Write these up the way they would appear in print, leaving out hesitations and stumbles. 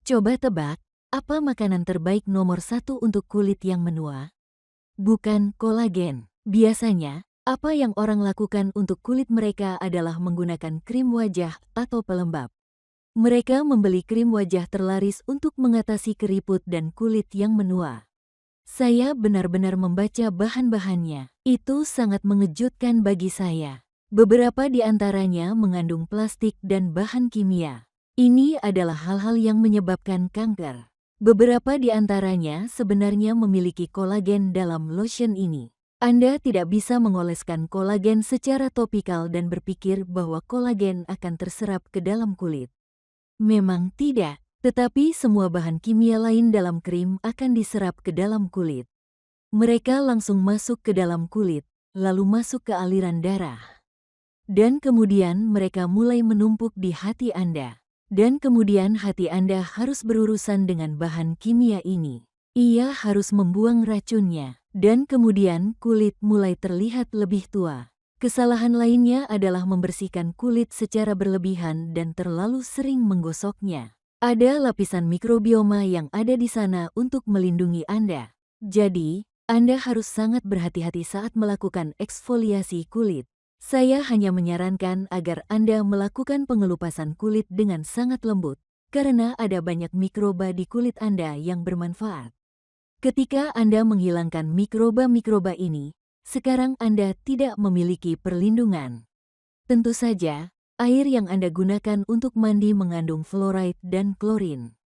Coba tebak, apa makanan terbaik nomor satu untuk kulit yang menua? Bukan kolagen. Biasanya, apa yang orang lakukan untuk kulit mereka adalah menggunakan krim wajah atau pelembab. Mereka membeli krim wajah terlaris untuk mengatasi keriput dan kulit yang menua. Saya benar-benar membaca bahan-bahannya. Itu sangat mengejutkan bagi saya. Beberapa di antaranya mengandung plastik dan bahan kimia. Ini adalah hal-hal yang menyebabkan kanker. Beberapa di antaranya sebenarnya memiliki kolagen dalam lotion ini. Anda tidak bisa mengoleskan kolagen secara topikal dan berpikir bahwa kolagen akan terserap ke dalam kulit. Memang tidak, tetapi semua bahan kimia lain dalam krim akan diserap ke dalam kulit. Mereka langsung masuk ke dalam kulit, lalu masuk ke aliran darah. Dan kemudian mereka mulai menumpuk di hati Anda. Dan kemudian hati Anda harus berurusan dengan bahan kimia ini. Ia harus membuang racunnya. Dan kemudian kulit mulai terlihat lebih tua. Kesalahan lainnya adalah membersihkan kulit secara berlebihan dan terlalu sering menggosoknya. Ada lapisan mikrobioma yang ada di sana untuk melindungi Anda. Jadi, Anda harus sangat berhati-hati saat melakukan eksfoliasi kulit. Saya hanya menyarankan agar Anda melakukan pengelupasan kulit dengan sangat lembut, karena ada banyak mikroba di kulit Anda yang bermanfaat. Ketika Anda menghilangkan mikroba-mikroba ini, sekarang Anda tidak memiliki perlindungan. Tentu saja, air yang Anda gunakan untuk mandi mengandung fluoride dan klorin.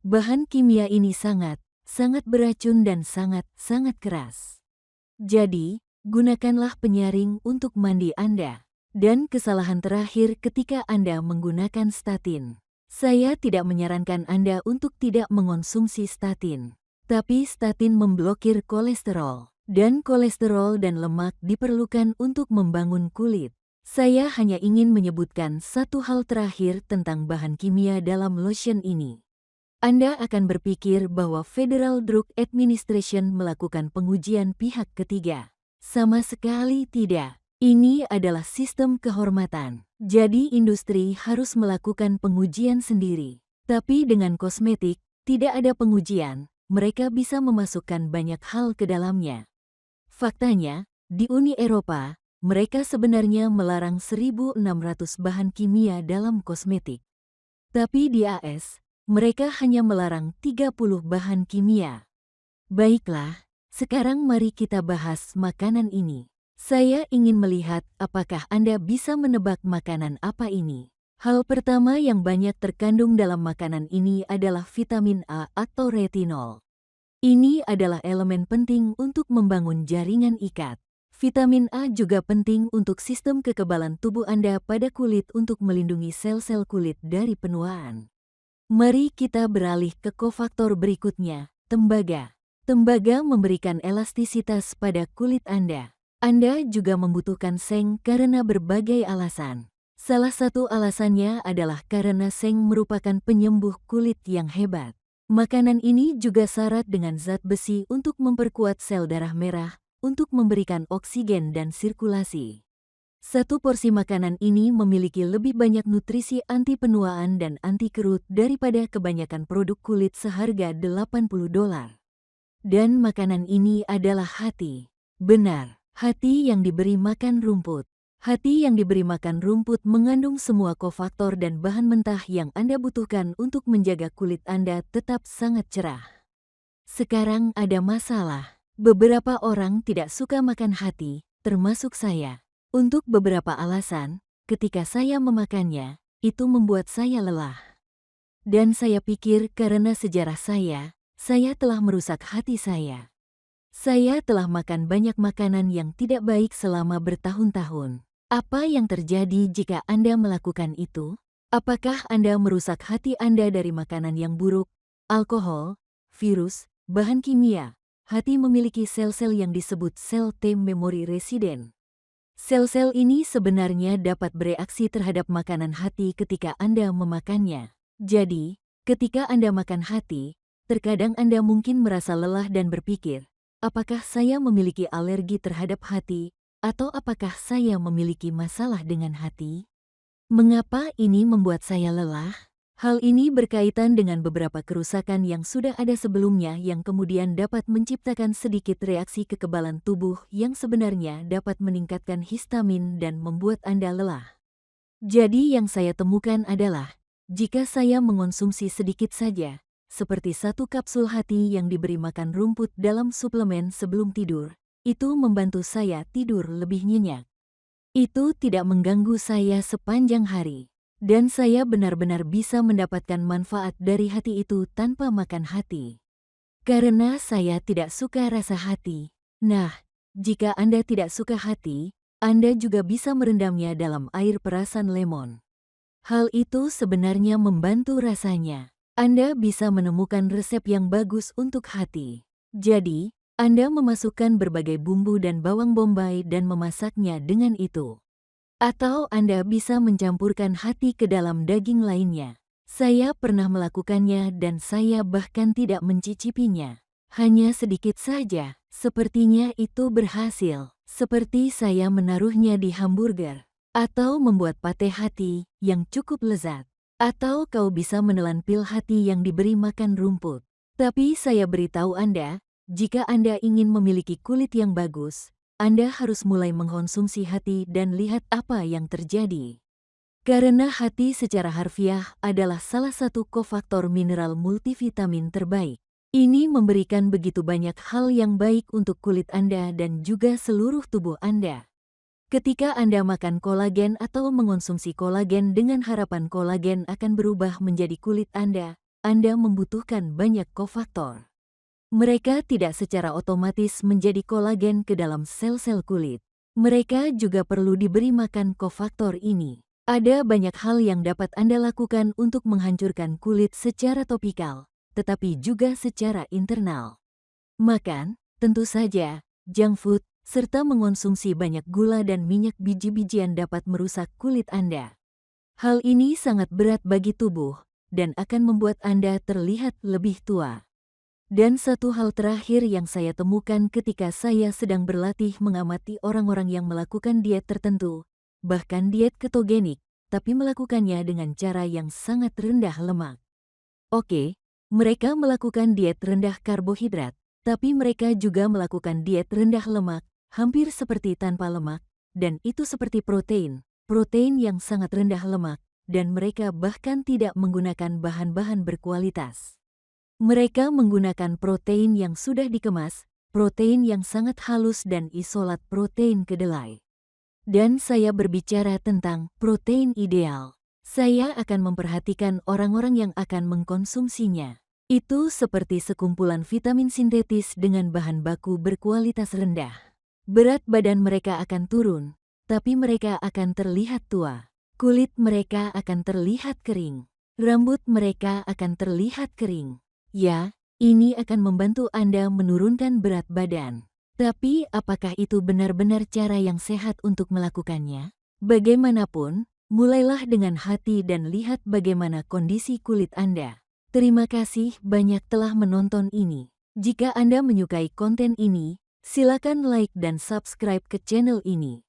Bahan kimia ini sangat beracun dan sangat keras. Jadi, gunakanlah penyaring untuk mandi Anda. Dan kesalahan terakhir ketika Anda menggunakan statin. Saya tidak menyarankan Anda untuk tidak mengonsumsi statin. Tapi statin memblokir kolesterol. Dan kolesterol dan lemak diperlukan untuk membangun kulit. Saya hanya ingin menyebutkan satu hal terakhir tentang bahan kimia dalam lotion ini. Anda akan berpikir bahwa Federal Drug Administration melakukan pengujian pihak ketiga. Sama sekali tidak. Ini adalah sistem kehormatan. Jadi industri harus melakukan pengujian sendiri. Tapi dengan kosmetik, tidak ada pengujian. Mereka bisa memasukkan banyak hal ke dalamnya. Faktanya, di Uni Eropa, mereka sebenarnya melarang 1.600 bahan kimia dalam kosmetik. Tapi di AS, mereka hanya melarang 30 bahan kimia. Baiklah, sekarang mari kita bahas makanan ini. Saya ingin melihat apakah Anda bisa menebak makanan apa ini. Hal pertama yang banyak terkandung dalam makanan ini adalah vitamin A atau retinol. Ini adalah elemen penting untuk membangun jaringan ikat. Vitamin A juga penting untuk sistem kekebalan tubuh Anda pada kulit untuk melindungi sel-sel kulit dari penuaan. Mari kita beralih ke kofaktor berikutnya, tembaga. Tembaga memberikan elastisitas pada kulit Anda. Anda juga membutuhkan seng karena berbagai alasan. Salah satu alasannya adalah karena seng merupakan penyembuh kulit yang hebat. Makanan ini juga syarat dengan zat besi untuk memperkuat sel darah merah, untuk memberikan oksigen dan sirkulasi. Satu porsi makanan ini memiliki lebih banyak nutrisi anti penuaan dan anti kerut daripada kebanyakan produk kulit seharga $80. Dan makanan ini adalah hati. Benar, hati yang diberi makan rumput. Hati yang diberi makan rumput mengandung semua kofaktor dan bahan mentah yang Anda butuhkan untuk menjaga kulit Anda tetap sangat cerah. Sekarang ada masalah. Beberapa orang tidak suka makan hati, termasuk saya. Untuk beberapa alasan, ketika saya memakannya, itu membuat saya lelah. Dan saya pikir karena sejarah saya telah merusak hati saya. Saya telah makan banyak makanan yang tidak baik selama bertahun-tahun. Apa yang terjadi jika Anda melakukan itu? Apakah Anda merusak hati Anda dari makanan yang buruk, alkohol, virus, bahan kimia? Hati memiliki sel-sel yang disebut sel T memory resident. Sel-sel ini sebenarnya dapat bereaksi terhadap makanan hati ketika Anda memakannya. Jadi, ketika Anda makan hati, terkadang Anda mungkin merasa lelah dan berpikir, apakah saya memiliki alergi terhadap hati? Atau apakah saya memiliki masalah dengan hati? Mengapa ini membuat saya lelah? Hal ini berkaitan dengan beberapa kerusakan yang sudah ada sebelumnya yang kemudian dapat menciptakan sedikit reaksi kekebalan tubuh yang sebenarnya dapat meningkatkan histamin dan membuat Anda lelah. Jadi yang saya temukan adalah, jika saya mengonsumsi sedikit saja, seperti 1 kapsul hati yang diberi makan rumput dalam suplemen sebelum tidur, itu membantu saya tidur lebih nyenyak. Itu tidak mengganggu saya sepanjang hari. Dan saya benar-benar bisa mendapatkan manfaat dari hati itu tanpa makan hati. Karena saya tidak suka rasa hati. Nah, jika Anda tidak suka hati, Anda juga bisa merendamnya dalam air perasan lemon. Hal itu sebenarnya membantu rasanya. Anda bisa menemukan resep yang bagus untuk hati. Jadi, Anda memasukkan berbagai bumbu dan bawang bombay dan memasaknya dengan itu. Atau Anda bisa mencampurkan hati ke dalam daging lainnya. Saya pernah melakukannya dan saya bahkan tidak mencicipinya. Hanya sedikit saja, sepertinya itu berhasil. Seperti saya menaruhnya di hamburger. Atau membuat pate hati yang cukup lezat. Atau kau bisa menelan pil hati yang diberi makan rumput. Tapi saya beritahu Anda, jika Anda ingin memiliki kulit yang bagus, Anda harus mulai mengkonsumsi hati dan lihat apa yang terjadi. Karena hati secara harfiah adalah salah satu kofaktor mineral multivitamin terbaik. Ini memberikan begitu banyak hal yang baik untuk kulit Anda dan juga seluruh tubuh Anda. Ketika Anda makan kolagen atau mengonsumsi kolagen dengan harapan kolagen akan berubah menjadi kulit Anda membutuhkan banyak kofaktor. Mereka tidak secara otomatis menjadi kolagen ke dalam sel-sel kulit. Mereka juga perlu diberi makan kofaktor ini. Ada banyak hal yang dapat Anda lakukan untuk menghancurkan kulit secara topikal, tetapi juga secara internal. Makan, tentu saja, junk food, serta mengonsumsi banyak gula dan minyak biji-bijian dapat merusak kulit Anda. Hal ini sangat berat bagi tubuh dan akan membuat Anda terlihat lebih tua. Dan satu hal terakhir yang saya temukan ketika saya sedang berlatih mengamati orang-orang yang melakukan diet tertentu, bahkan diet ketogenik, tapi melakukannya dengan cara yang sangat rendah lemak. Oke, mereka melakukan diet rendah karbohidrat, tapi mereka juga melakukan diet rendah lemak, hampir seperti tanpa lemak, dan itu seperti protein yang sangat rendah lemak, dan mereka bahkan tidak menggunakan bahan-bahan berkualitas. Mereka menggunakan protein yang sudah dikemas, protein yang sangat halus dan isolat protein kedelai. Dan saya berbicara tentang protein ideal. Saya akan memperhatikan orang-orang yang akan mengkonsumsinya. Itu seperti sekumpulan vitamin sintetis dengan bahan baku berkualitas rendah. Berat badan mereka akan turun, tapi mereka akan terlihat tua. Kulit mereka akan terlihat kering. Rambut mereka akan terlihat kering. Ya, ini akan membantu Anda menurunkan berat badan. Tapi apakah itu benar-benar cara yang sehat untuk melakukannya? Bagaimanapun, mulailah dengan hati dan lihat bagaimana kondisi kulit Anda. Terima kasih banyak telah menonton ini. Jika Anda menyukai konten ini, silakan like dan subscribe ke channel ini.